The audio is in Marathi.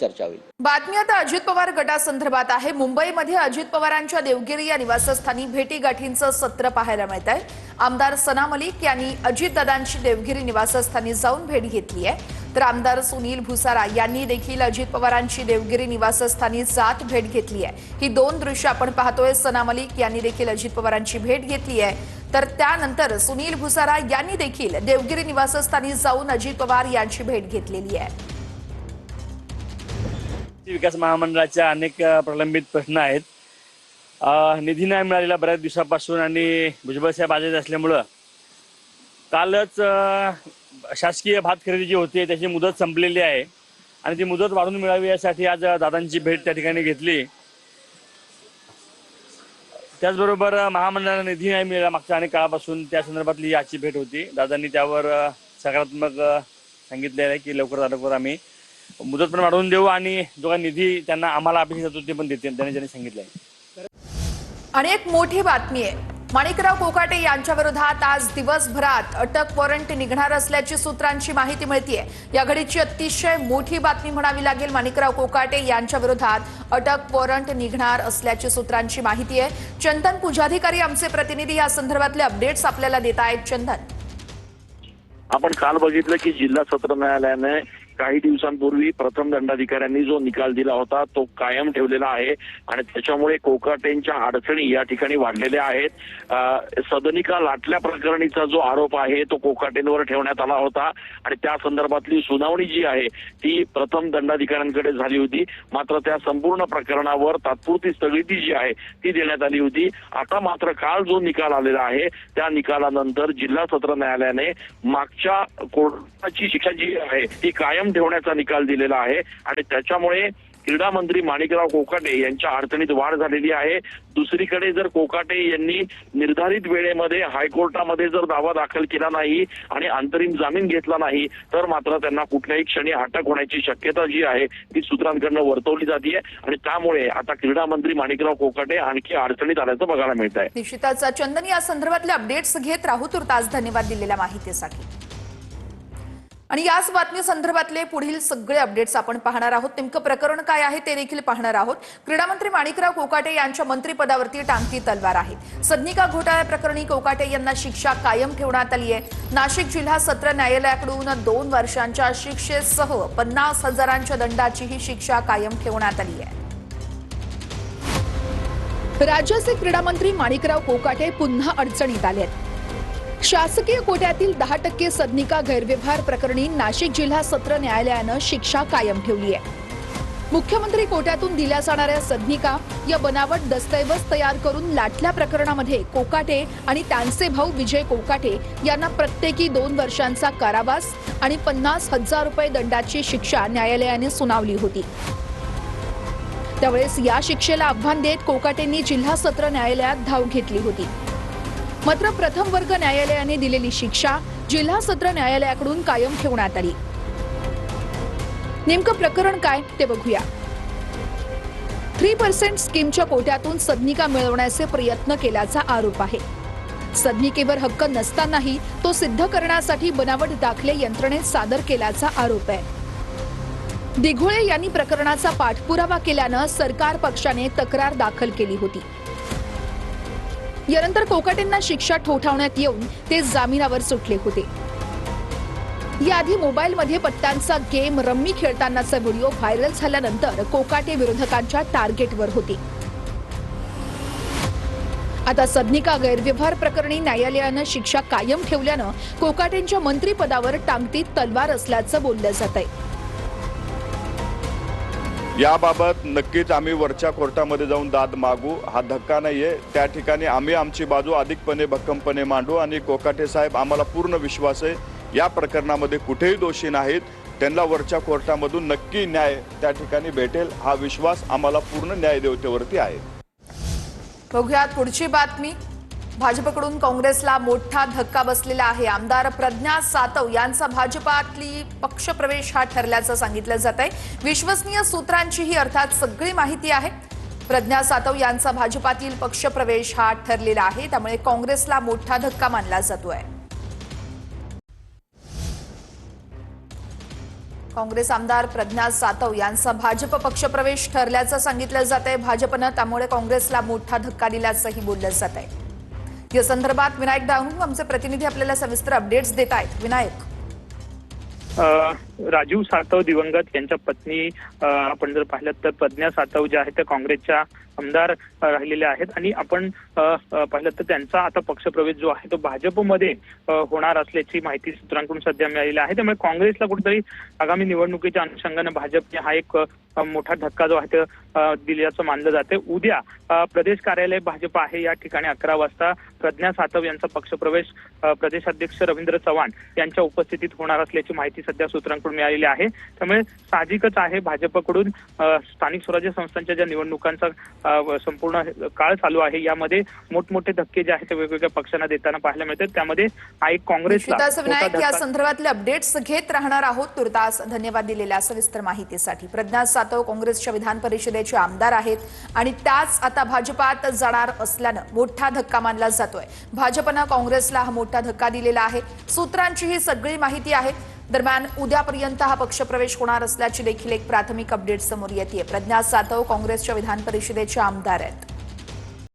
चर्चा होईल। बातमी आता अजित पवार गटासंदर्भात आहे। मुंबईमध्ये अजित पवारांच्या देवगिरी या निवासस्थानी भेटीगाठींचं सत्र पाहायला मिळत आहे। आमदार सना मलिक यांनी अजितदादांची देवगिरी निवासस्थानी जाऊन भेट घेतली आहे, तर आमदार सुनील भुसारा यांनी देखील अजित पवारांची देवगिरी निवासस्थानी जात भेट घेतली आहे। ही दोन दृश्य आपण पाहतोय। सना मलिक यांनी देखील अजित पवारांची भेट घेतली आहे, तर त्यानंतर सुनील भुसारा यांनी देखील देवगिरी निवासस्थानी जाऊन अजित पवार यांची भेट घेतलेली आहे। विकास महामंडळाच्या अनेक प्रलंबित प्रश्न आहेत। निधी नाही मिळालेला बऱ्याच दिवसापासून आणि भुजबळ साहेब आजारी असल्यामुळं कालच शासकीय भात खरेदी जी होती त्याची मुदत संपलेली आहे आणि ती मुदत वाढवून मिळावी यासाठी आज दादांची भेट त्या ठिकाणी घेतली। त्याचबरोबर महामंडळाला निधी नाही मिळाला मागच्या अनेक काळापासून, त्या संदर्भातली आजची भेट होती। दादांनी त्यावर सकारात्मक सांगितलेलं आहे की लवकर आम्ही मुदत पण वाढवून देऊ आणि जो काही निधी त्यांना आम्हाला अपेक्षित होतो ते पण देतील, त्यांनी सांगितलंय। आणि एक मोठी बातमी आहे। माणिकराव कोकाटे यांच्या विरोधात आज दिवसभरात अटक वॉरंट निघणार असल्याची सूत्रांची माहिती मिळतेय। या घडीची अतिशय मोठी बातमी म्हणावी लागेल। माणिकराव कोकाटे यांच्या विरोधात अटक वॉरंट निघणार असल्याची सूत्रांची माहिती आहे। चंदन पूजाधिकारी आमचे प्रतिनिधी या संदर्भातले अपडेट्स आपल्याला देत आहेत। चंदन, आपण काल बघितलं की जिल्हा सत्र न्यायालयाने काही दिवसांपूर्वी प्रथम दंडाधिकाऱ्यांनी जो निकाल दिला होता तो कायम ठेवलेला आहे आणि त्याच्यामुळे कोकाटेंच्या अडचणी या ठिकाणी वाढलेल्या आहेत। सदनिका लाटल्या प्रकरणीचा जो आरोप आहे तो कोकाटेंवर ठेवण्यात आला होता आणि त्या संदर्भातली सुनावणी जी आहे ती प्रथम दंडाधिकाऱ्यांकडे झाली होती, मात्र त्या संपूर्ण प्रकरणावर तात्पुरती स्थगिती जी आहे ती देण्यात आली होती। आता मात्र काल जो निकाल आलेला आहे त्या निकालानंतर जिल्हा सत्र न्यायालयाने मागच्या कोर्टाची शिक्षा जी आहे ती कायम ठेवण्याचा निकाल दिलेला आहे आणि त्याच्यामुळे क्रीडा मंत्री माणिकराव कोकाटे यांच्या अडचणीत वाढ झालेली आहे। दुसरीकडे जर कोकाटे यांनी निर्धारित वेळेमध्ये हायकोर्टामध्ये जर दावा दाखल केला नाही आणि अंतरिम जामीन घेतला नाही तर मात्र त्यांना कुठल्याही क्षणी अटक होण्याची शक्यता जी आहे ती सूत्रांकडून वर्तवली जाते आणि त्यामुळे आता क्रीडा मंत्री माणिकराव कोकाटे आणखी अडचणीत आल्याचं बघायला मिळत आहे। निश्चितच चंदन, या संदर्भातले अपडेट्स घेत राहू। तुर्तास धन्यवाद दिलेल्या माहितीसाठी। आणि याच बातमी संदर्भातले पुढील सगळे अपडेट्स आपण पाहणार आहोत। नेमकं प्रकरण काय आहे ते देखील पाहणार आहोत। क्रीडा मंत्री माणिकराव कोकाटे यांच्या मंत्रिपदावरती टांगती तलवार आहे। सदनिका घोटाळ्या प्रकरणी कोकाटे यांना शिक्षा कायम ठेवण्यात आली आहे। नाशिक जिल्हा सत्र न्यायालयाकडून 2 वर्षांच्या शिक्षेसह 50,000च्या दंडाची ही शिक्षा कायम ठेवण्यात आली आहे। राज्याचे क्रीडा मंत्री माणिकराव कोकाटे पुन्हा अडचणीत आले आहेत। शासकीय कोट्यातील 10% सदनिका गैरव्यवहार प्रकरणी नाशिक जिल्हा सत्र न्यायालयानं शिक्षा कायम ठेवली आहे। मुख्यमंत्री कोट्यातून दिल्या जाणाऱ्या सदनिका या बनावट दस्तऐवज तयार करून लाटल्या प्रकरणामध्ये कोकाटे आणि त्यांचे भाऊ विजय कोकाटे यांना प्रत्येकी 2 वर्षांचा कारावास आणि 50,000 रुपये दंडाची शिक्षा न्यायालयाने सुनावली होती। त्यावेळेस या शिक्षेला आव्हान देत कोकाटेंनी जिल्हा सत्र न्यायालयात धाव घेतली होती, मात्र प्रथम वर्ग न्यायालयाने दिलेली शिक्षा जिल्हा सत्र न्यायालयाकडून कायम ठेवण्यात आली। नेमकं प्रकरण काय ते बघूया। 3% स्कीमच्या कोट्यातून सदनिका मिळवण्याचे प्रयत्न केल्याचा आरोप आहे। सदनिकेवर हक्क नसतानाही तो सिद्ध करण्यासाठी बनावट दाखले यंत्रणेत सादर केल्याचा आरोप आहे। दिघोळे यांनी प्रकरणाचा पाठपुरावा केल्यानं सरकार पक्षाने तक्रार दाखल केली होती। यानंतर कोकाटेंना शिक्षा ठोठावण्यात येऊन ते जामिनावर सुटले होते। याआधी मोबाईलमध्ये पत्त्यांचा गेम रम्मी खेळतानाचा व्हिडिओ व्हायरल झाल्यानंतर कोकाटे विरोधकांच्या टार्गेटवर होते। आता सदनिका गैरव्यवहार प्रकरणी न्यायालयानं शिक्षा कायम ठेवल्यानं कोकाटेंच्या मंत्रिपदावर टांगती तलवार असल्याचं बोललं जात आहे। याबाबत नक्कीच आम्ही वरच्या कोर्टामध्ये जाऊन दाद मागू, हा धक्का नाहीये। त्या ठिकाणी आम्ही आमची बाजू अधिकपणे भक्कमपणे मांडू आणि कोकाटे साहेब आम्हाला पूर्ण विश्वास आहे या प्रकरणामध्ये कुठेही दोषी नाहीत, त्यांना वरच्या कोर्टामधून नक्की न्याय त्या ठिकाणी भेटेल हा विश्वास आम्हाला पूर्ण न्यायदेवतेवरती आहे। बघूयात पुढची बातमी। भाजपकडून काँग्रेसला मोठा धक्का बसलेला आहे। आमदार प्रज्ञा सातव यांचा भाजपातली पक्षप्रवेश हा ठरल्याचं सांगितलं जात आहे। विश्वसनीय सूत्रांची ही अर्थात सगळी माहिती आहे। प्रज्ञा सातव यांचा भाजपातील पक्षप्रवेश हा ठरलेला आहे, त्यामुळे काँग्रेसला मोठा धक्का मानला जातोय। काँग्रेस आमदार प्रज्ञा सातव यांचा भाजप पक्षप्रवेश ठरल्याचं सांगितलं जात आहे। भाजपनं त्यामुळे काँग्रेसला मोठा धक्का दिल्याचंही बोललं जात आहे। या संदर्भात विनायक दानू आमचे प्रतिनिधी आपल्याला सविस्तर अपडेट्स देत आहेत। विनायक, राजीव सातव दिवंगत यांच्या पत्नी आपण जर पाहिलं तर प्रज्ञा सातव ज्या आहेत त्या काँग्रेसच्या आमदार राहिलेल्या आहेत आणि आपण पाहिलं तर त्यांचा आता पक्षप्रवेश जो आहे तो भाजपमध्ये होणार असल्याची माहिती सूत्रांकडून सध्या मिळालेली आहे। त्यामुळे काँग्रेसला कुठेतरी आगामी निवडणुकीच्या अनुषंगाने भाजपने हा एक मोठा धक्का जो आहे तो दिल्याचं मानलं जाते। उद्या प्रदेश कार्यालय भाजप आहे या ठिकाणी 11 वाजता प्रज्ञा सातव यांचा पक्षप्रवेश प्रदेशाध्यक्ष रवींद्र चव्हाण यांच्या उपस्थितीत होणार असल्याची माहिती सध्या सूत्रांकडून मिळालेली आहे। त्यामुळे साहजिकच आहे भाजपकडून स्थानिक स्वराज्य संस्थांच्या ज्या निवडणुकांचा संपूर्ण काळ चालू आहे यामध्ये मोठमोठे धक्के जे आहेत ते वेगवेगळ्या पक्षांना देताना पाहायला मिळतात। त्यामध्ये हा एक काँग्रेसला विनायक, या संदर्भातले अपडेट्स घेत राहणार आहोत। तुर्तास धन्यवाद दिलेल्या सविस्तर माहितीसाठी। प्रज्ञा सातव काँग्रेसच्या विधान परिषदेचे आमदार आहेत आणि त्याच आता भाजपात जाणार असल्यानं मोठा धक्का मानला जातोय। भाजपनं काँग्रेसला हा मोठा धक्का दिलेला आहे। सूत्रांची ही सगळी माहिती आहे। दरम्यान उद्यापर्यंत हा पक्षप्रवेश होणार असल्याची देखील एक प्राथमिक अपडेट समोर येते। प्रज्ञा सातव काँग्रेसच्या विधान परिषदेचे आमदार आहेत।